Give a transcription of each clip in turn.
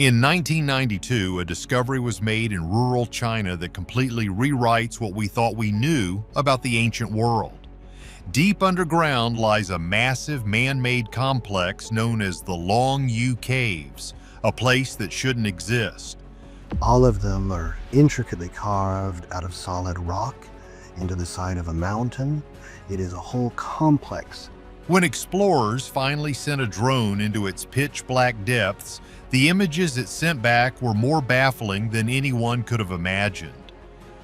In 1992, a discovery was made in rural China that completely rewrites what we thought we knew about the ancient world. Deep underground lies a massive man-made complex known as the Longyou Caves, a place that shouldn't exist. All of them are intricately carved out of solid rock into the side of a mountain. It is a whole complex. When explorers finally sent a drone into its pitch-black depths, the images it sent back were more baffling than anyone could have imagined.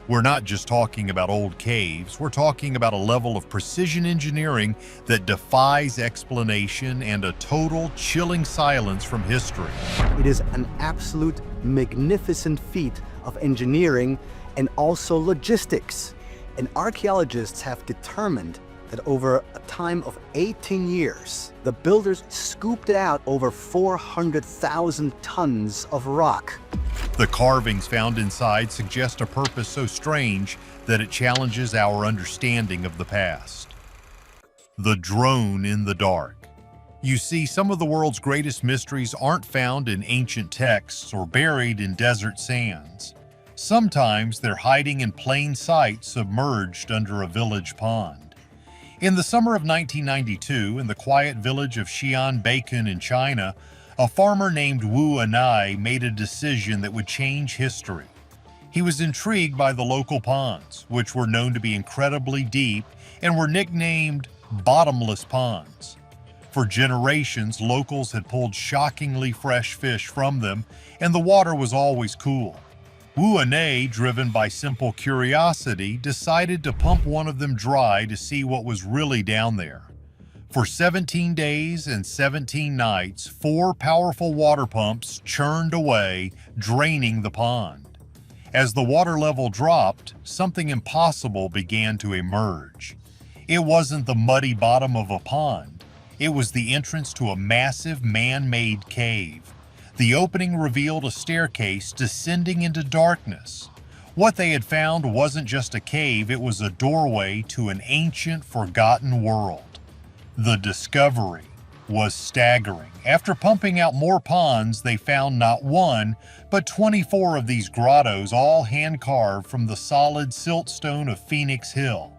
We're not just talking about old caves, we're talking about a level of precision engineering that defies explanation and a total, chilling silence from history. It is an absolute magnificent feat of engineering and also logistics. And archaeologists have determined that over a time of 18 years, the builders scooped out over 400,000 tons of rock. The carvings found inside suggest a purpose so strange that it challenges our understanding of the past. The drone in the dark. You see, some of the world's greatest mysteries aren't found in ancient texts or buried in desert sands. Sometimes they're hiding in plain sight, submerged under a village pond. In the summer of 1992, in the quiet village of Xi'an in China, a farmer named Wu Anai made a decision that would change history. He was intrigued by the local ponds, which were known to be incredibly deep and were nicknamed bottomless ponds. For generations, locals had pulled shockingly fresh fish from them, and the water was always cool. Wu Anai, driven by simple curiosity, decided to pump one of them dry to see what was really down there. For 17 days and 17 nights, 4 powerful water pumps churned away, draining the pond. As the water level dropped, something impossible began to emerge. It wasn't the muddy bottom of a pond. It was the entrance to a massive man-made cave. The opening revealed a staircase descending into darkness. What they had found wasn't just a cave, it was a doorway to an ancient, forgotten world. The discovery was staggering. After pumping out more ponds, they found not one, but 24 of these grottos, all hand-carved from the solid siltstone of Phoenix Hill.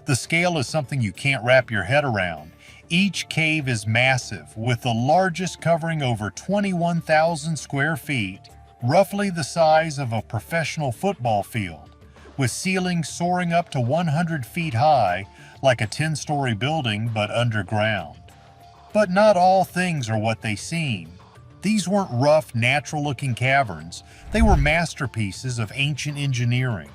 The scale is something you can't wrap your head around. Each cave is massive, with the largest covering over 21,000 square feet, roughly the size of a professional football field, with ceilings soaring up to 100 feet high, like a 10-story building but underground. But not all things are what they seem. These weren't rough, natural-looking caverns. They were masterpieces of ancient engineering.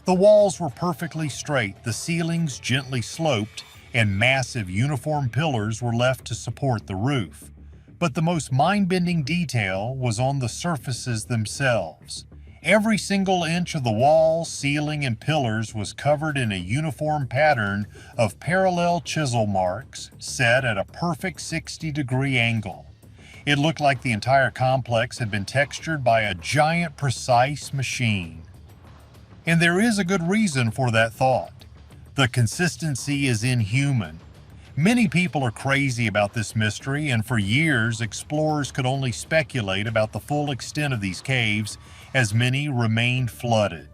The walls were perfectly straight, the ceilings gently sloped, and massive uniform pillars were left to support the roof. But the most mind-bending detail was on the surfaces themselves. Every single inch of the wall, ceiling, and pillars was covered in a uniform pattern of parallel chisel marks set at a perfect 60-degree angle. It looked like the entire complex had been textured by a giant, precise machine. And there is a good reason for that thought. The consistency is inhuman. Many people are crazy about this mystery, and for years, explorers could only speculate about the full extent of these caves, as many remained flooded.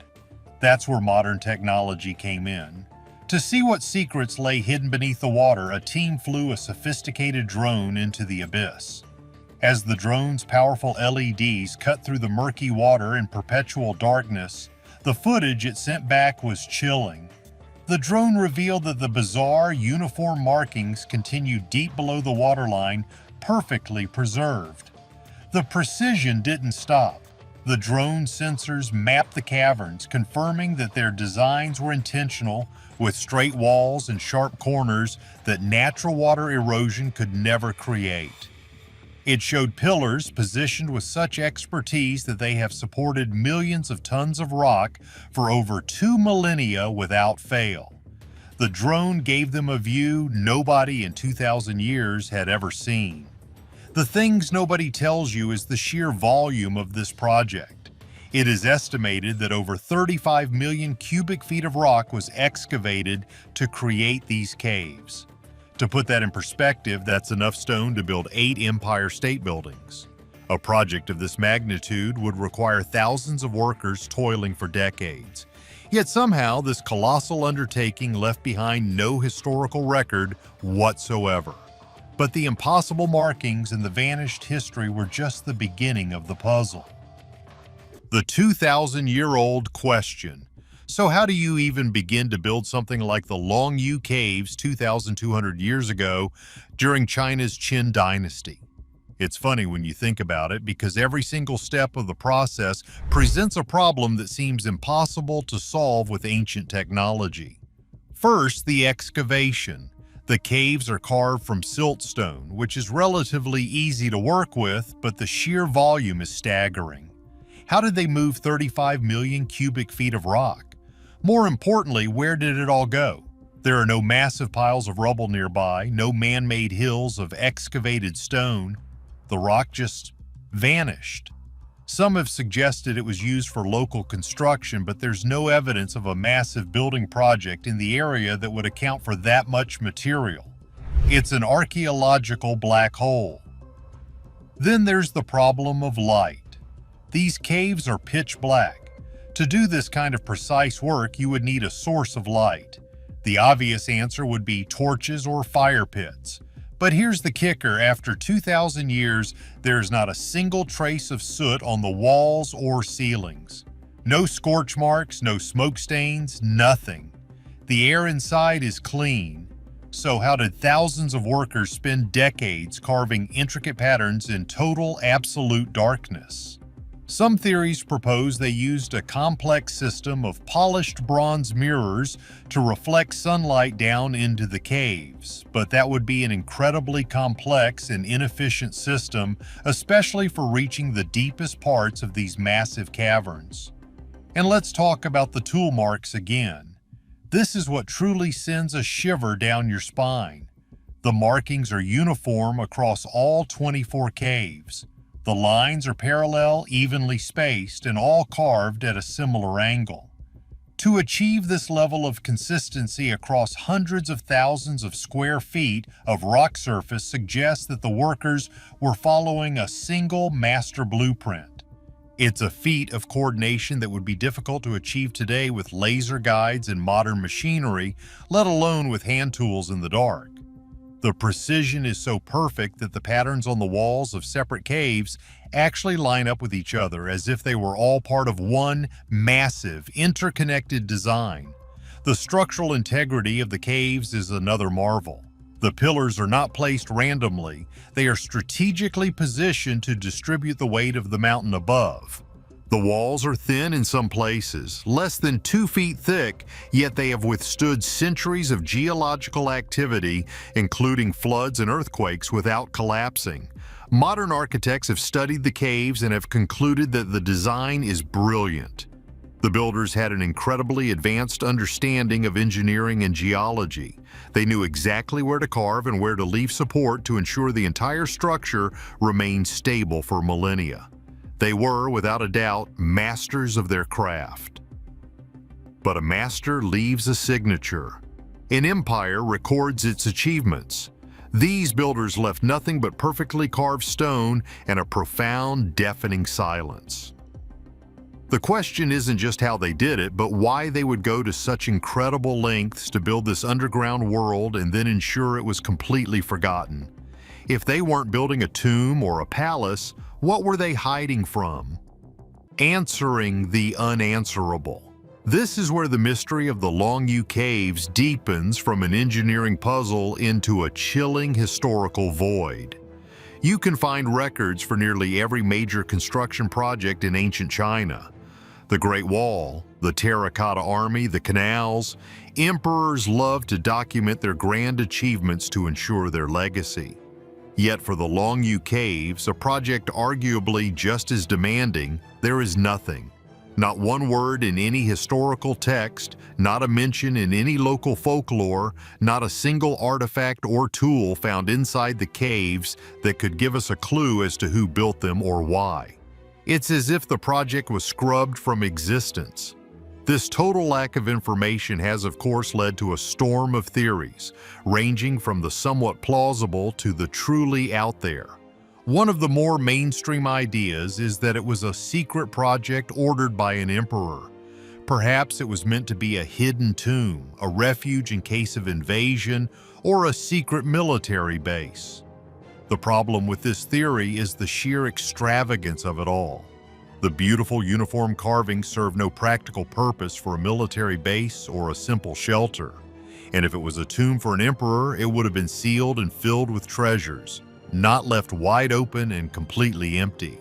That's where modern technology came in. To see what secrets lay hidden beneath the water, a team flew a sophisticated drone into the abyss. As the drone's powerful LEDs cut through the murky water in perpetual darkness, the footage it sent back was chilling. The drone revealed that the bizarre uniform markings continued deep below the waterline, perfectly preserved. The precision didn't stop. The drone sensors mapped the caverns, confirming that their designs were intentional, with straight walls and sharp corners that natural water erosion could never create. It showed pillars positioned with such expertise that they have supported millions of tons of rock for over 2 millennia without fail. The drone gave them a view nobody in 2,000 years had ever seen. The things nobody tells you is the sheer volume of this project. It is estimated that over 35 million cubic feet of rock was excavated to create these caves. To put that in perspective, that's enough stone to build 8 Empire State Buildings. A project of this magnitude would require thousands of workers toiling for decades. Yet somehow this colossal undertaking left behind no historical record whatsoever. But the impossible markings and the vanished history were just the beginning of the puzzle. The 2,000-year-old question. So how do you even begin to build something like the Longyou Caves 2,200 years ago during China's Qin dynasty? It's funny when you think about it, because every single step of the process presents a problem that seems impossible to solve with ancient technology. First, the excavation. The caves are carved from siltstone, which is relatively easy to work with, but the sheer volume is staggering. How did they move 35 million cubic feet of rock? More importantly, where did it all go? There are no massive piles of rubble nearby, no man-made hills of excavated stone. The rock just vanished. Some have suggested it was used for local construction, but there's no evidence of a massive building project in the area that would account for that much material. It's an archaeological black hole. Then there's the problem of light. These caves are pitch black. To do this kind of precise work, you would need a source of light. The obvious answer would be torches or fire pits. But here's the kicker: after 2,000 years, there is not a single trace of soot on the walls or ceilings. No scorch marks, no smoke stains, nothing. The air inside is clean. So how did thousands of workers spend decades carving intricate patterns in total, absolute darkness? Some theories propose they used a complex system of polished bronze mirrors to reflect sunlight down into the caves, but that would be an incredibly complex and inefficient system, especially for reaching the deepest parts of these massive caverns. And let's talk about the tool marks again. This is what truly sends a shiver down your spine. The markings are uniform across all 24 caves. The lines are parallel, evenly spaced, and all carved at a similar angle. To achieve this level of consistency across hundreds of thousands of square feet of rock surface suggests that the workers were following a single master blueprint. It's a feat of coordination that would be difficult to achieve today with laser guides and modern machinery, let alone with hand tools in the dark. The precision is so perfect that the patterns on the walls of separate caves actually line up with each other, as if they were all part of one massive, interconnected design. The structural integrity of the caves is another marvel. The pillars are not placed randomly. They are strategically positioned to distribute the weight of the mountain above. The walls are thin in some places, less than 2 feet thick, yet they have withstood centuries of geological activity, including floods and earthquakes, without collapsing. Modern architects have studied the caves and have concluded that the design is brilliant. The builders had an incredibly advanced understanding of engineering and geology. They knew exactly where to carve and where to leave support to ensure the entire structure remained stable for millennia. They were, without a doubt, masters of their craft. But a master leaves a signature. An empire records its achievements. These builders left nothing but perfectly carved stone and a profound, deafening silence. The question isn't just how they did it, but why they would go to such incredible lengths to build this underground world and then ensure it was completely forgotten. If they weren't building a tomb or a palace, what were they hiding from? Answering the unanswerable. This is where the mystery of the Longyou Caves deepens from an engineering puzzle into a chilling historical void. You can find records for nearly every major construction project in ancient China. The Great Wall, the Terracotta Army, the canals. Emperors loved to document their grand achievements to ensure their legacy. Yet for the Longyou Caves, a project arguably just as demanding, there is nothing. Not one word in any historical text, not a mention in any local folklore, not a single artifact or tool found inside the caves that could give us a clue as to who built them or why. It's as if the project was scrubbed from existence. This total lack of information has, of course, led to a storm of theories, ranging from the somewhat plausible to the truly out there. One of the more mainstream ideas is that it was a secret project ordered by an emperor. Perhaps it was meant to be a hidden tomb, a refuge in case of invasion, or a secret military base. The problem with this theory is the sheer extravagance of it all. The beautiful uniform carvings serve no practical purpose for a military base or a simple shelter. And if it was a tomb for an emperor, it would have been sealed and filled with treasures, not left wide open and completely empty.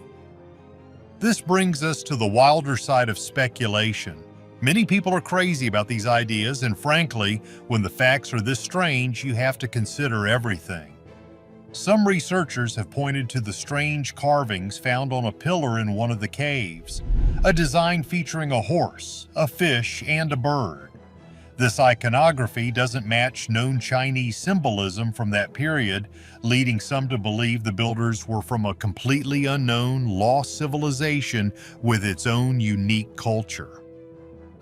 This brings us to the wilder side of speculation. Many people are crazy about these ideas, and frankly, when the facts are this strange, you have to consider everything. Some researchers have pointed to the strange carvings found on a pillar in one of the caves, a design featuring a horse, a fish, and a bird. This iconography doesn't match known Chinese symbolism from that period, leading some to believe the builders were from a completely unknown, lost civilization with its own unique culture.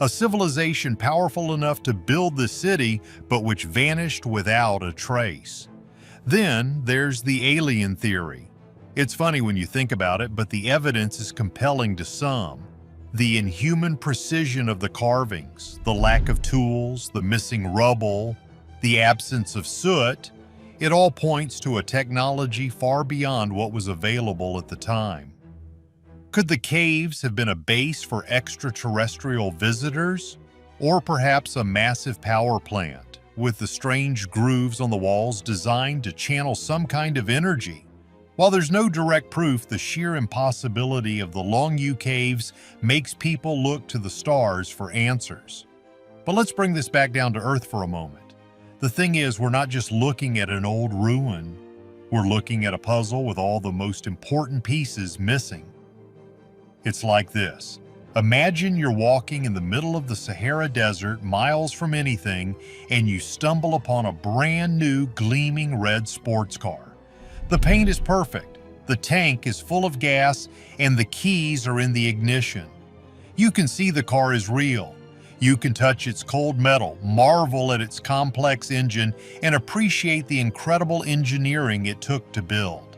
A civilization powerful enough to build the city, but which vanished without a trace. Then there's the alien theory. It's funny when you think about it, but the evidence is compelling to some. The inhuman precision of the carvings, the lack of tools, the missing rubble, the absence of soot, it all points to a technology far beyond what was available at the time. Could the caves have been a base for extraterrestrial visitors? Or perhaps a massive power plant, with the strange grooves on the walls designed to channel some kind of energy? While there's no direct proof, the sheer impossibility of the Longyou Caves makes people look to the stars for answers. But let's bring this back down to Earth for a moment. The thing is, we're not just looking at an old ruin. We're looking at a puzzle with all the most important pieces missing. It's like this. Imagine you're walking in the middle of the Sahara Desert, miles from anything, and you stumble upon a brand new gleaming red sports car. The paint is perfect, the tank is full of gas, and the keys are in the ignition. You can see the car is real. You can touch its cold metal, marvel at its complex engine, and appreciate the incredible engineering it took to build.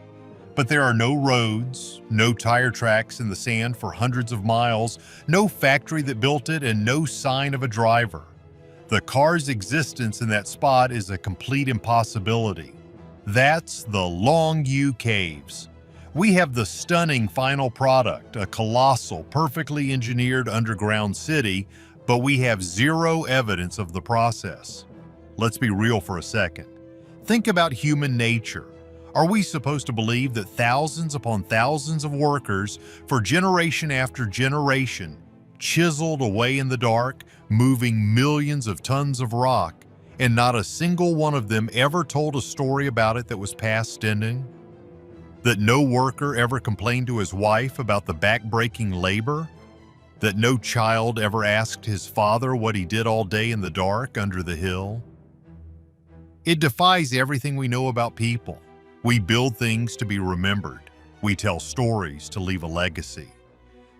But there are no roads, no tire tracks in the sand for hundreds of miles, no factory that built it, and no sign of a driver. The car's existence in that spot is a complete impossibility. That's the Longyou Caves. We have the stunning final product, a colossal, perfectly engineered underground city, but we have zero evidence of the process. Let's be real for a second. Think about human nature. Are we supposed to believe that thousands upon thousands of workers, for generation after generation, chiseled away in the dark, moving millions of tons of rock, and not a single one of them ever told a story about it that was past ending? That no worker ever complained to his wife about the back-breaking labor? That no child ever asked his father what he did all day in the dark under the hill? It defies everything we know about people. We build things to be remembered. We tell stories to leave a legacy.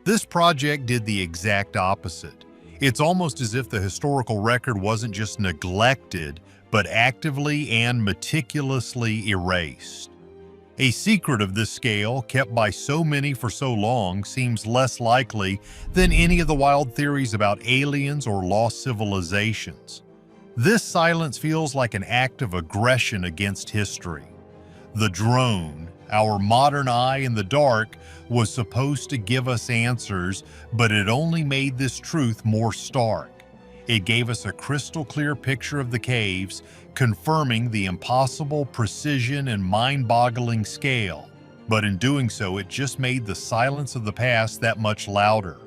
This project did the exact opposite. It's almost as if the historical record wasn't just neglected, but actively and meticulously erased. A secret of this scale, kept by so many for so long, seems less likely than any of the wild theories about aliens or lost civilizations. This silence feels like an act of aggression against history. The drone, our modern eye in the dark, was supposed to give us answers, but it only made this truth more stark. It gave us a crystal clear picture of the caves, confirming the impossible precision and mind-boggling scale. But in doing so, it just made the silence of the past that much louder.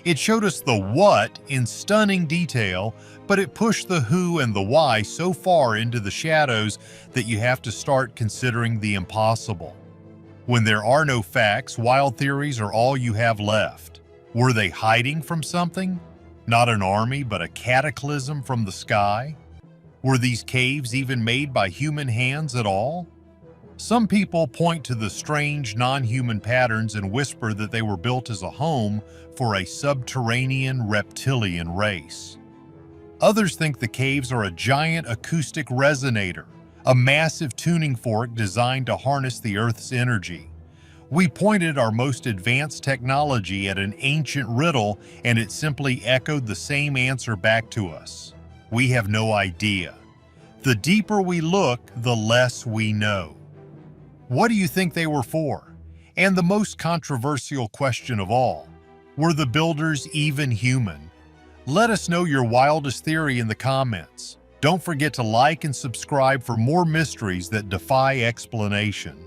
It showed us the what in stunning detail, but it pushed the who and the why so far into the shadows that you have to start considering the impossible. When there are no facts, wild theories are all you have left. Were they hiding from something? Not an army, but a cataclysm from the sky? Were these caves even made by human hands at all? Some people point to the strange non-human patterns and whisper that they were built as a home for a subterranean reptilian race. Others think the caves are a giant acoustic resonator, a massive tuning fork designed to harness the Earth's energy. We pointed our most advanced technology at an ancient riddle, and it simply echoed the same answer back to us. We have no idea. The deeper we look, the less we know. What do you think they were for? And the most controversial question of all, were the builders even human? Let us know your wildest theory in the comments. Don't forget to like and subscribe for more mysteries that defy explanation.